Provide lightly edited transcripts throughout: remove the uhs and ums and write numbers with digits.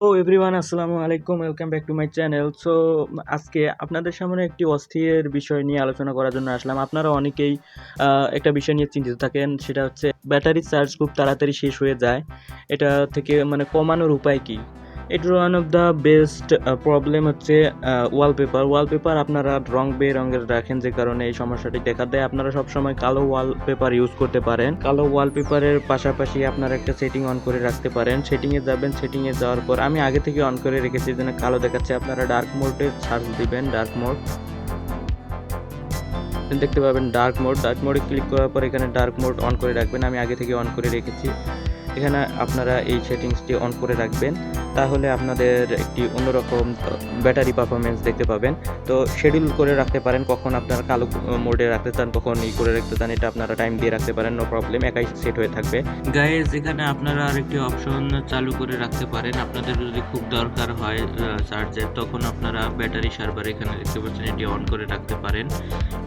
তো এভরিওয়ান আসসালামু আলাইকুম, welcome back to my channel. So আজকে আপনাদের সামনে একটি অস্থির বিষয় নিয়ে আলোচনা করার জন্য আসলাম। আপনারা অনেকেই একটা বিষয় নিয়ে চিন্তিত থাকেন, সেটা হচ্ছে ব্যাটারি চার্জ খুব তাড়াতাড়ি শেষ হয়ে যায়। এটা থেকে মানে কমানোর উপায় কি? এটার one of the best problem হচ্ছে ওয়ালপেপার আপনারা রং বেরঙের রাখেন, যে কারণে এই সমস্যাটি দেখা দেয়। আপনারা সবসময় কালো ওয়ালপেপার ইউজ করতে পারেন। কালো ওয়ালপেপারের পাশাপাশি আপনারা একটা সেটিং অন করে রাখতে পারেন। সেটিংয়ে যাবেন, সেটিংয়ে যাওয়ার পর আমি আগে থেকে অন করে রেখেছি, যেন কালো দেখাচ্ছে। আপনারা ডার্ক মোডে সার্চ দিবেন, ডার্ক মোড দেখতে পাবেন। ডার্ক মোডে ক্লিক করার পর এখানে ডার্ক মোড অন করে রাখবেন। আমি আগে থেকে অন করে রেখেছি। এখানে আপনারা এই সেটিংসটি অন করে রাখবেন, তাহলে আপনাদের একটি অন্যরকম ব্যাটারি পারফরমেন্স দেখতে পাবেন। তো শিডিউল করে রাখতে পারেন, কখন আপনারা কালো মোডে রাখতে চান, কখন করে রাখতে চান, এটা আপনারা টাইম দিয়ে রাখতে পারেন, নো প্রবলেম, একাই সেট হয়ে থাকবে। গাইজ, এখানে আপনারা আরেকটি অপশন চালু করে রাখতে পারেন। আপনাদের যদি খুব দরকার হয় চার্জের, তখন আপনারা ব্যাটারি সার্ভার এখানে দেখতে পাচ্ছেন, এটি অন করে রাখতে পারেন।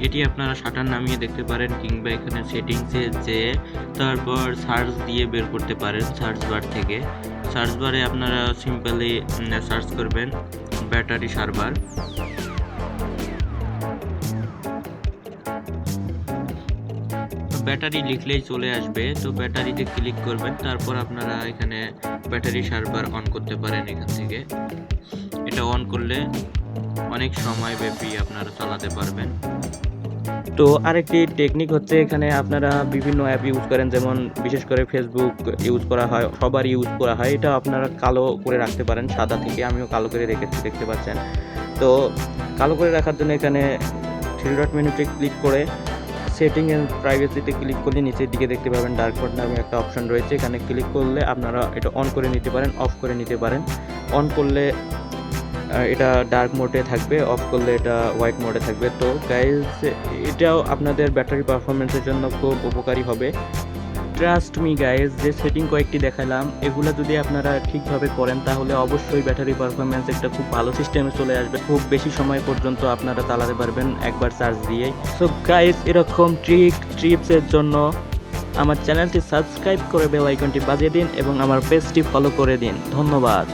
এটি আপনারা শাটার নামিয়ে দেখতে পারেন, কিংবা এখানে সেটিংসে যেয়ে তারপর সার্চ দিয়ে বের করতে পারেন। সার্চ বার থেকে সার্চ বারে আপনারা সিম্পলি সার্চ করবেন ব্যাটারি সার্ভার। ব্যাটারি লিখলেই চলে আসবে। তো ব্যাটারিতে ক্লিক করবেন, তারপর আপনারা এখানে ব্যাটারি সার্ভার অন করতে পারেন। এখান থেকে এটা অন করলে অনেক সময় ব্যাপী আপনারা চালাতে পারবেন। তো আরেকটি টেকনিক হচ্ছে, এখানে আপনারা বিভিন্ন অ্যাপ ইউজ করেন, যেমন বিশেষ করে ফেসবুক ইউজ করা হয়, সবার ইউজ করা হয়। এটা আপনারা কালো করে রাখতে পারেন, সাদা থেকে। আমিও কালো করে রেখেছি, দেখতে পাচ্ছেন। তো কালো করে রাখার জন্য এখানে থ্রি ডট মেনুতে ক্লিক করে সেটিং এন্ড প্রাইভেসিতে ক্লিক করলে নিচের দিকে দেখতে পাবেন ডার্ক মোড নামে একটা অপশন রয়েছে। এখানে ক্লিক করলে আপনারা এটা অন করে নিতে পারেন, অফ করে নিতে পারেন। অন করলে এটা ডার্ক মোডে থাকবে, অফ করলে এটা হোয়াইট মোডে থাকবে। তো গাইজ, এটাও আপনাদের ব্যাটারি পারফরমেন্সের জন্য খুব উপকারী হবে। ট্রাস্ট মি গাইজ, যে সেটিং কয়েকটি দেখালাম, এগুলো যদি আপনারা ঠিকভাবে করেন, তাহলে অবশ্যই ব্যাটারি পারফরমেন্স একটা খুব ভালো সিস্টেমে চলে আসবে। খুব বেশি সময় পর্যন্ত আপনারা চালাতে পারবেন একবার চার্জ দিয়েই। সো গাইজ, এরকম ট্রিপসের জন্য আমার চ্যানেলটি সাবস্ক্রাইব করে বেল আইকনটি বাজিয়ে দিন এবং আমার পেজটি ফলো করে দিন। ধন্যবাদ।